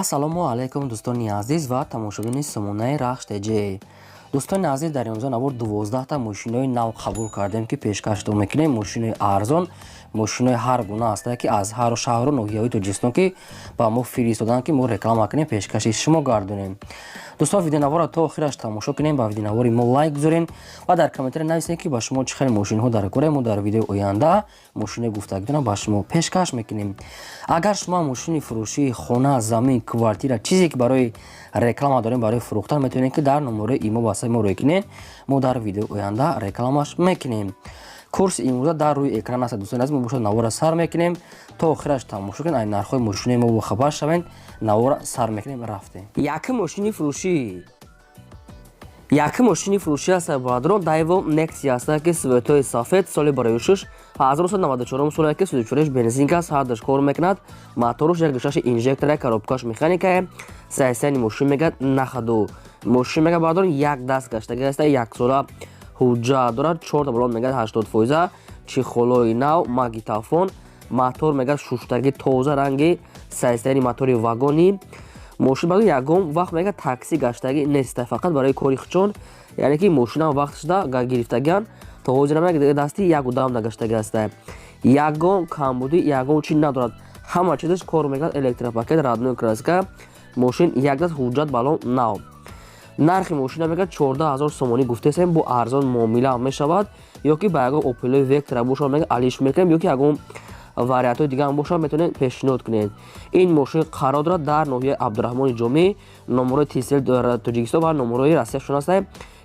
ассалому алайкум дӯстони азиз ва тамошобини сомонаи рахш теҷе. дӯстони азиз, дар имрӯза навор 12та мошинои нав қабул кардем ки пешкашдо мекунем. Мошинои арзон, мошинои ҳар гуна ҳастанд ки аз ҳару шаҳру ноҳияҳои Тоҷикистон ки ба мо фиристоданд ки мо реклама кунем, пешкаши шумо гардонем. дӯстон, видеонавора то охираш тамошо кунем, ба видеонавори мо лайк гузорен ва дар комментариё нависед ки ба шумо чӣ хел мошинҳо дар кора. Мо дар видеои оянда мошинои гуфтагидона ба шумо пешкаш мекунем. агар шумо мошини фурӯшии хона, замин, квартира, чизе ки барои реклама дорем, барои фурӯхтан, метавонед ки дар номерои имо ба мо рой кунед. мо дар видеои оянда рекламаш мекунем. курси имрӯза дар рӯи экран аст. дӯстони азиз, мо бошад навора сар мекунем то охираш тамошо кунед. ай нархҳои мошинои мо бохабар шавед. навора сар мекунем, рафтем. Якум мошини фурӯшӣ аст бародарон, Daewoo Nexia аст ки светои сафед, соли барои шуш 1994 сола ки 34 бензин аст, ҳардаш кор мекунад. моторуш як гӯшаши инжектора, коробкаш механикае. сайсани мошин мегӯяд находу. мошин мегӯяд бародарон як даст гаштаги аст, як сола ҳуҷҷат дорад, 4 балон мегӯяд 80%, чихолои нав, магнитофон, мотор мегӯяд шуштаги тоза ранги, сайсани мотори вагони. мошин баъд ягон вақт мегӯяд такси гаштаги нест, фақат барои кори хучон, яъне ки мошина вақташда гирифтагиан то ҳозир намегӯяд дасти як удам гаштаги аст. ягон камбуди, ягон чӣ надорад, ҳама чизаш кор мекунад. электропакет, родной краска, мошин як даст ҳуҷҷат балон нав. нархи мошина мегӯяд 14000 сомонӣ гуфтаем. бо арзон муомила мешавад, ё ки ба ягон Opel Vectra бошад мегӯяд алиш мекунем, ё ки ягон вариантҳои дига ҳам бошад, метавонед пешниҳод кунед. ин мошин қарор дорад дар ноҳияи Абдураҳмони Ҷомеъ. номерои телефони Тоҷикистон ва номерои Россияшон аст.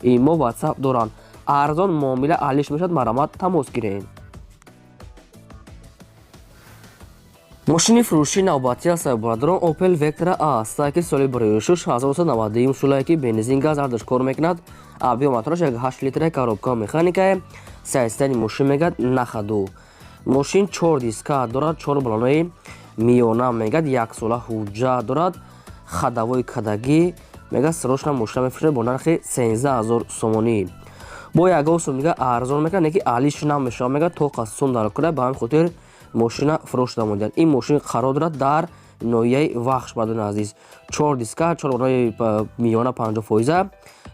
имо WhatsApp доранд. арзон муомила алиш мешавад. маромад тамос гиред. мошини фурӯшии навбатӣ аст бародарон, Opel Vectra аст ки соли барои шуш 1990 сола ки бензин газ ардаш кор мекунад. объем мотораш 8 литра, коробка механикае. сайсани мошин мегӯяд находу. мошин 4 диска дорад, 4 балонои миёна мегӯяд, як сола ҳуҷҷат дорад. хадавои кадаги мегӯяд срочна мошина мефурӯшад бо нархи 13000 сомонӣ. бо ягон сум мегӯяд арзон мекунад, не ки алиш намешавад, мегӯяд то қассон дар кора. ба ҳамин хотир мошина фурӯшда мондаанд. ин мошин қарор дорад дар ноҳияи Вахш. баъдони азиз 4 диска, 4 балонои миёна 50%.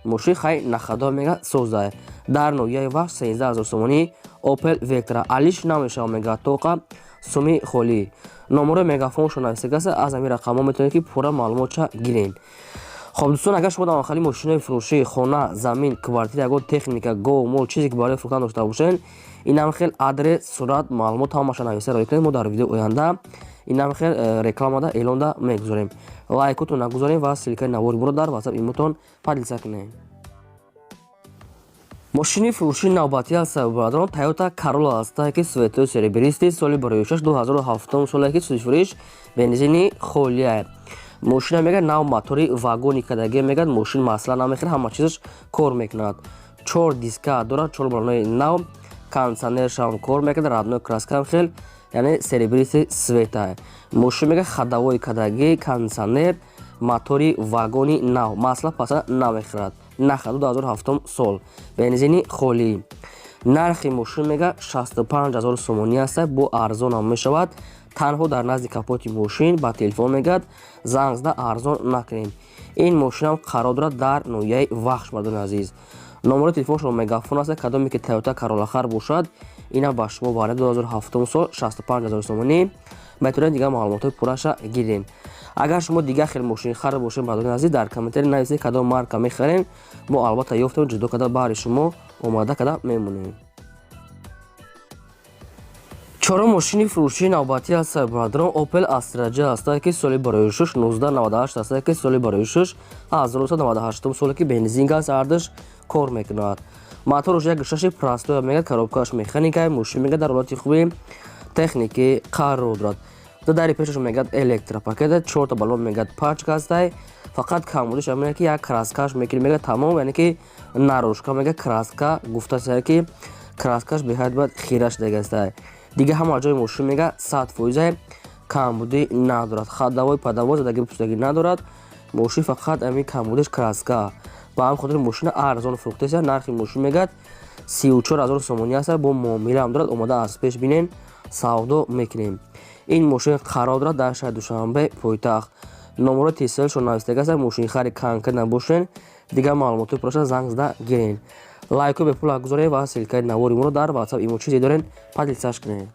мошин хай находа мегӯяд соза. дар ноҳияи Вахш 13000 сомонӣ. Opel Vectra алиш намешавад, мегӯяд тоқа суми холӣ. номерои мегафоншон нависта аст. аз ҳамин рақамҳо метавонед ки пурра маълумотша гиред. хоб дӯстон, агар шумо дар махалли мошинои фурӯшии хона, замин, квартира, ягон техника, гов, мол чизе ки барои фурӯхтан дошта бошед, ин ҳам хел адрес, сурат, маълумот ҳамаша нависта рой кунед. мо дар видеои оянда ин ҳам хел рекламада эълонда мегузорем. лайкотон нагузорем ва силкаи навори моро дар WhatsApp имотон поделиса кунед. мошини фурӯшии навбатӣ аст бародарон, Toyota Corolla аст ки светои серебристи, соли барои шуш 2007 сола ки 34 бензини холия. мошина мегӯяд нав мотори вагони кадаги мегӯяд. мошин масъала намехӯрад, ҳама чизаш кор мекунад. 4 диска дорад, 4 балонои нав, кондитсионершам кор мекунад, родной краска ҳам хел, яъне серебристи света. мошин мегӯяд хадавои кадаги, кондитсионер, мотори вагони нав, масъала паса намехӯрад. находу 2007 сол, бензини холӣ. нархи мошин мегӯяд 65000 сомонӣ аст. бо арзон ҳам мешавад. танҳо дар назди капоти мошин ба телефон мегӯяд занг зада арзон накунем. ин мошинам қарор дорад дар ноҳияи Вахш. баъдони азиз номерои телефоншон мегафон аст. кадоме ки Toyota Corolla хар бошад, инам ба шумо варид 2007 сол 65000 сомонӣ. метавонед дига маълумотои пурраша гиред. агар шумо дига хел мошини хар бошед, баъдони азиз дар комментари нависед кадом марка мехарен. мо албатта ёфтем ҷудо карда баҳри шумо омода карда мемонем. чорум мошини фурӯшии навбатӣ аст бародарон, Opel Astra J аст ки соли барои шуш 1998 аст ки соли барои шуш 1998 сола ки бензин газ ардаш кор мекунад. моторуш як гӯшаши простой мегӯяд, коробкаш механикае. мошин мегӯяд дар ҳолати хуби техники қарор дорад. дари пешаш мегӯяд электропакет, 4 балон мегӯяд пачка аст. фақат камбудиш ҳамин ки як краскаш мекунед, мегӯяд тамом, яъне ки нарошка мегӯяд краска гуфтааст ки краскаш беҳад бад хира шудааст аст. дига ҳама ҷои мошин мегӯяд 100% камбудӣ надорад. хадавои падаво задаги пуштагӣ надорад. мошин фақат ҳамин камбудиш краска. ба ҳамин хотир мошина арзон фурӯхтааст. нархи мошин мегӯяд 34000 сомонӣ аст. бо муомила ҳам дорад. омода аз пеш бинен савдо мекунем. ин мошин қарор дорад дар шаҳри Душанбе пойтахт. номери тисэлшон навистага аст. Мошини хари канка набошен. Дигар маълумоти пурраша занг зада гирен. лайку бепул гузоред ва силкаи навори моро дар WhatsApp имо чизе дорен падилсаш кунед.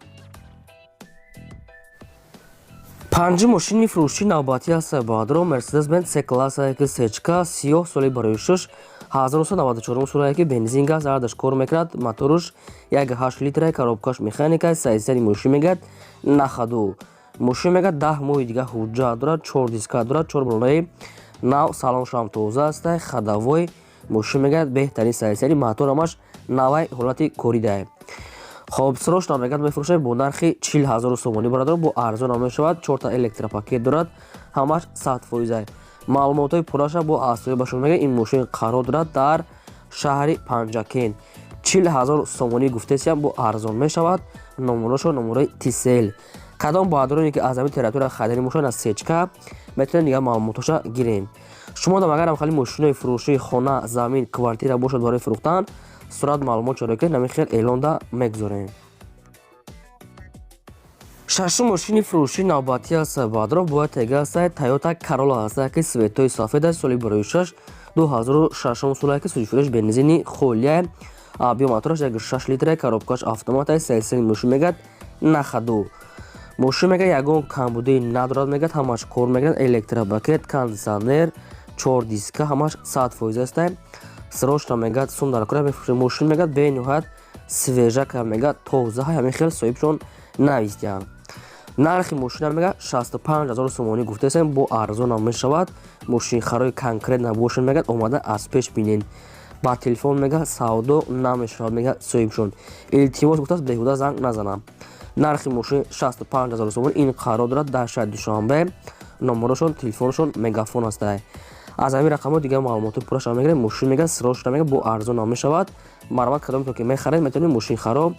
پنج ماشین فروشی نوبتی است بادرو مرسدس بنز سه کلاس که سچکا 30 سالی برای شش 1994 سالی که بنزین گاز اردش کار میکرد موتورش 1.8 لیتر коробкаш механика сайсری ماشین میگد نخدو ماشین میگد 10 ماه دیگه حجت دارد 4 دیسک دارد 4 بالای نو سالنش هم تازه است خداوی ماشین میگد بهترین сайсری موتورش نوای حالتی کاری داره. خب سروش نامگرد میفروشه با نرخ 40,000 سومانی برادر با ارزان هم میشود 4 تا الکتروپاکت دارد همش 100% معلوماتای پورش با اساس بهشون میگه این ماشین قرار دارد در شهر پنجاکین 40,000 سومانی گفته سیم با ارزان میشود نمرهش نمره تیسل کدام بادرونی که از همین تریتور خریداری ماشین از سچکا میتونن دیگه معلوماتش گیریم شما دم اگر هم خالی ماشین فروشی خانه زمین کوارتیر باشد برای فروختن сурат маълумот чоро ки намехел эълонда мегузорем. шашум мошини фурӯшии навбатӣ аст баъдро бояд тега аст Toyota Corolla аст ки светои сафед аст соли 46 2006 сола ки суҷфурӯш бензини холия абиё мотораш 1.6 литр коробкаш автомат аст сайсени мошин мегад нахаду мошин мегад ягон камбудии надорад мегад ҳамаш кор мегад электробакет кондитсионер 4 диска ҳамаш 100% аст срош намегад сундаракура мефурӯше мошин мегад бениҳоят свежака мегад тоза ҳамин хел соҳибшон навистиянд нархи мошина мегад 65,000 сомонӣ гуфтаесем бо арзонам мешавад мошинхарои конкрет набошен мегад омада аз пеш бинен ба телефон мегад савдо намешавад мегад соҳибшон илтимос гуфтааст беҳуда занг назанам нархи мошин 65,000 сомон ин қарор дорад дар шаҳри душанбе номерошон телефоншон мегафон астаа аз ҳамин рақамҳо дигар маълумоти пурраша мегирем мошин мегад сроша мегад бо арзон ҳам мешавад марват кадомто ки мехаред метавонед мошинхаро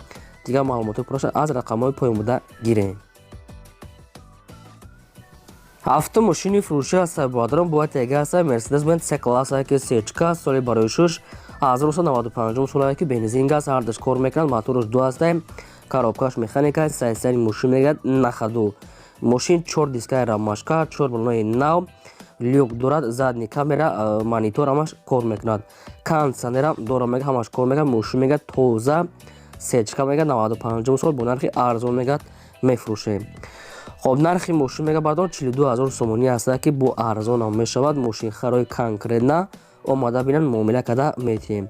дигар маълумоти пурраша аз рақамҳои поёнбурда гирем автомошини фурӯшӣ аст баъдрон бояд тега аст Mercedes Benz C класс ки сечка соли барои шуш 1995 сола ки бензин газ ардаш кор мекунад мотораш 2 аст коробкаш механика сайсари мошин мегад нахаду мошин 4 дискаи рамашка 4 балонои нав люк дорад задни камера монитор ҳамаш кор мекунад кондитсионерам дора мегад ҳамаш кор мекунад мошин мегад тоза сечка мегад 95 сол бо нархи арзон мегад мефурӯшем хоб нархи мошин мегад бардор 42,000 сомонӣ аст ки бо арзон ҳам мешавад мошинхарои конкретна омада бинан муомила када метиҳем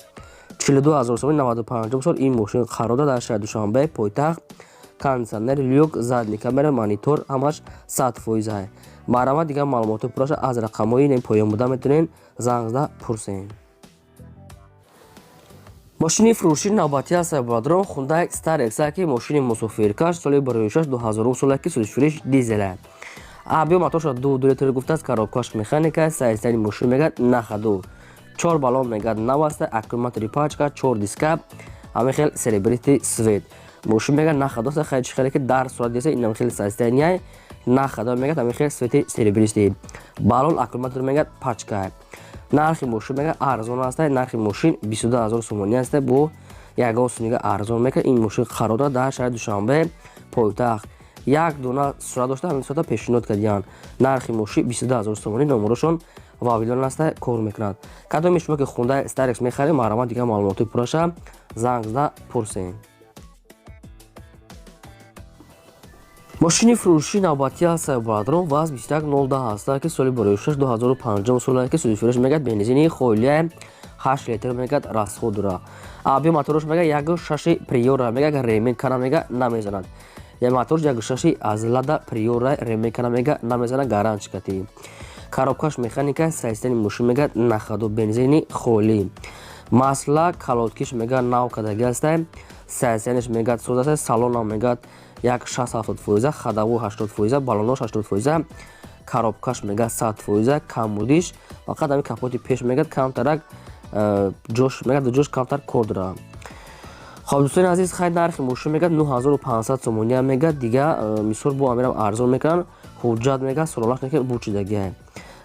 42,000 сомонӣ 95 сол ин мошин қарор дорад дар шаҳри душанбе пойтахт кондитсионер люк задни камера монитор ҳамаш 100% барама дигар маълумоти пурраша аз рақамҳои поён буда метавонен занг зада пурсем мошини фурӯшии навбатӣ аст баъдрон Hyundai Starex ки мошини мусофиркаш соли 46 2000 сола ки сӯзишфурӯш дизел абиё моторша 2 литр гуфтааст коробкаш механика сайсари мошин мегад нахаду 4 балон мегад нав аст аккумулятори пачка 4 диска ҳамин хел серебрити свет мошин мегад нахаду аст хайчи хеле ки дар сурат диса инам хел сайстаяния нахада мегад ҳамин хел свети серебристи балон аккумулятор мегад пачка нархи мошин мегад арзон аст нархи мошин 22,000 сомонӣ аст бо ягон сумига арзон мекунад ин мошин қарор дорад дар шаҳри душанбе пойтахт як дона сурат дошта ҳамин сурата пешниҳод кардиянд нархи мошин 22,000 сомонӣ номерошон вавилон аст кор мекунад кадоми шумо ки Hyundai Starex мехаред марама дигар маълумоти пурраша занг зада пурсем мошини фурӯшии навбатӣ аст баъдрон ваз 2110 аст ки соли 46 2005 сола ки сӯзишфурӯш мегад бензини холия 8 литр мегад расход дора абиё мотораш мегад 1.6 приора мегад ремекана мегад намезанад я мотораш 1.6 аз лада приора ремекана мегад намезанад гарантикати коробкаш механика сайстани мошин мегад нахаду бензини холӣ масла калоткиш мегад нав кадаги аст сайсаниш мегад соз аст салонам мегад 60-70%, ходовой 80%, баллонош 80%, коробкаш мегад 100%, камбудиш фақат ҳамин капоти пеш мегад камтарак ҷош мегад ҷош камтар кор дорад хоб дӯстони азиз хай нархи мошин мегад 9500 сомонӣ мегад дига мисол бо амирам арзон мекунанд ҳуҷҷат мегад солонаш мегад бучидагия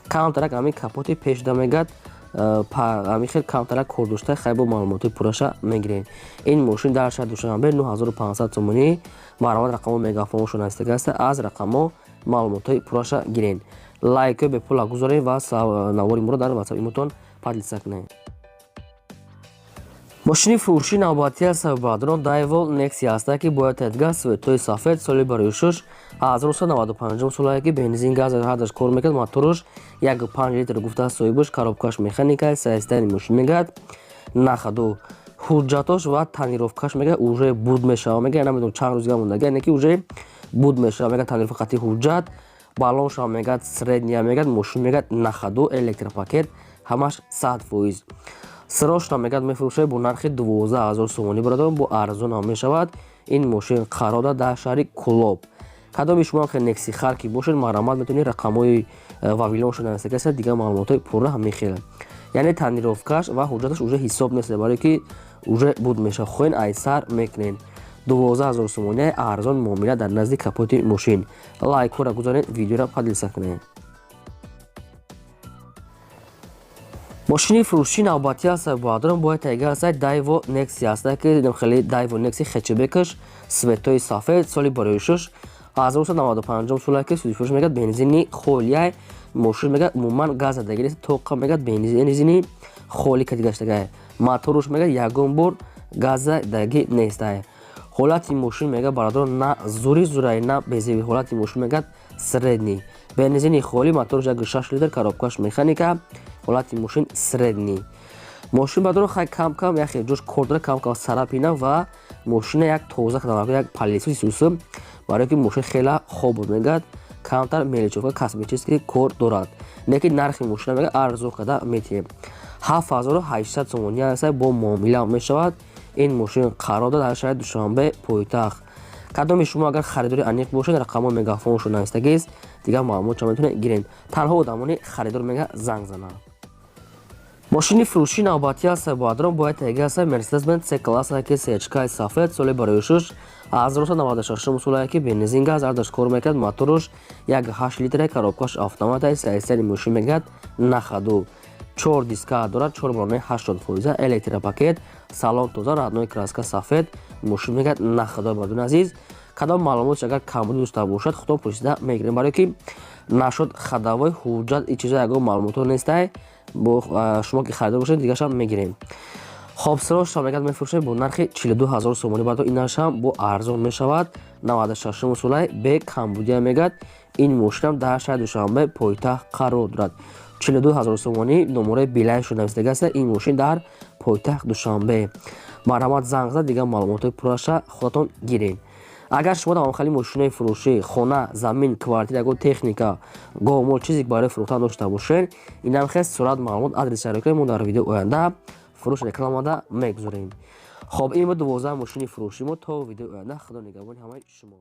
камтарак ҳамин капоти пешда мегад ҳамин хел камтарак кор дошта хай бо маълумоти пурраша мегирем ин мошин дар шаҳри душанбе 9500 сомонӣ маърамат рақамо мегафоншон астага аст аз рақамо маълумоти пурраша гирем лайк бепула гузоред ва навори моро дар ватсап имотон подлиса кунед. мошини фурӯшии навбатии саббаҳдурон Daewoo Nexia ҳастае, ки бо тедгаз светои сафед соли барои шуш 1995 солае, ки бензин газ ҳадаш кор мекард. моторуш 1.5 литр гуфта соҳибуш, коробкаш механикаи саистаи мошин мегӯяд нахаду ҳуҷҷатош ва танировкаш мегӯяд уже буд мешава мегӯяд. намедонам чанд рӯзга мондагӣ, яъне ки уже буд мешава мегӯяд танировка қатъи ҳуҷҷат балоншам мегӯяд средния мегӯяд мошин мегӯяд нахаду электропакет ҳамаш 100%. сирошам мегӯяд мефурӯшад бо нархи 12000 сомонӣ бародарон, бо арзон ҳам мешавад. ин мошин қарор дорад дар шаҳри Кӯлоб. кадоми шумо ки Nexi харки бошед марҳамат метавонед рақамҳои вавилоншо нависта касад дигар маълумотҳои пурра мехелад. яъне танировкаш ва ҳуҷҷаташ уже ҳисоб нест, барое ки уже буд мешавад. хоҳен айсар мекунед. 12000 сомонияи арзон муомила дар назди капоти мошин. лайкҳоро гузоред, видеоро подлиса кунед. мошини фурӯшии навбатии саббаҳдурон бояд тайга ҳастад Daewoo Nexia ҳастае, ки хеле Daewoo Nexi хечебекаш светои сафед соли барои шуш 1995 солае, ки судифурӯш мегӯяд бензини холияй мошин мегӯяд умуман газ задагӣ нест, тоқа мегӯяд бензини холӣ кади гаштагае. моторуш мегӯяд ягон бор газ задагӣ нестае. ҳолати мошин мегӯяд бародарон на зури зурай на безеви. ҳолати мошин мегӯяд средний. бензини холӣ, моторуш 1.6 литр, коробкаш механика. ҳолати мошин средний. мошин бародарон хай кам яхе ҷош кор дорад, кам сарапина ва мошина як тоза кардам як палисоси сусум, барое ки мошин хела хоб мегӯяд камтар меличовка косметический кор дорад. лекин нархи мошина мегӯяд арзон карда метиҳем. 7800 сомония аст, бо муомила мешавад. ин мошин қарор дорад дар шаҳри Душанбе пойтахт. кадоми шумо агар харидори аниқ бошед рақамҳои мегафоншо навистагист дигар маълумотшо метавонед гиред. танҳо одамони харидор мегӯяд занг зананд. мошини фурӯшии навбатии саббаҳдурон бояд тайга ҳастад Mercedes-Benz C-класс ки сечкаи сафед соли барои шуш 1996 солае, ки бензин газ ардаш кор мекард. моторуш 1.8 литр, коробкаш автоматаи саистаи мошин мегӯяд нахаду 4 диска дорад, 4 балони 80%, электропакет, салон тоза, раднои краска сафед, мошин мегӯяд нахаду. бардун азиз, кадом маълумотш агар камбуди дошта бошад худтон пурсида мегирем, барое ки нашуд хадавои ҳуҷҷат ин чизо ягон маълумотҳо нестай. бо шумо ки харидор бошед дигаршам мегирем. хоб сирошам мегӯяд мефурӯшад бо нархи 42000 сомонӣ бародарон, инашам бо арзон мешавад. 96 солае, бе камбудия мегӯяд. ин мошинам дар шаҳри Душанбе пойтахт қарор дорад. 42000 сомонӣ номераи билайншо навистагӣ аст. ин мошин дар пойтахт Душанбе. марҳамат занг зад, дигар маълумотҳои пурраша худатон гиред. агар шумо дар охали мошинаи фурӯшӣ хона, замин, квартира, ягон техника, гомол чизе барои фурӯхтан дошта бошед, инам хест сурат маълумот адреси шарои мо дар видео оянда фурӯш рекламада мегузорем. хоб ин бо 12 мошини фурӯшимо. то видео оянда худо нигаҳбони ҳамаи шумо.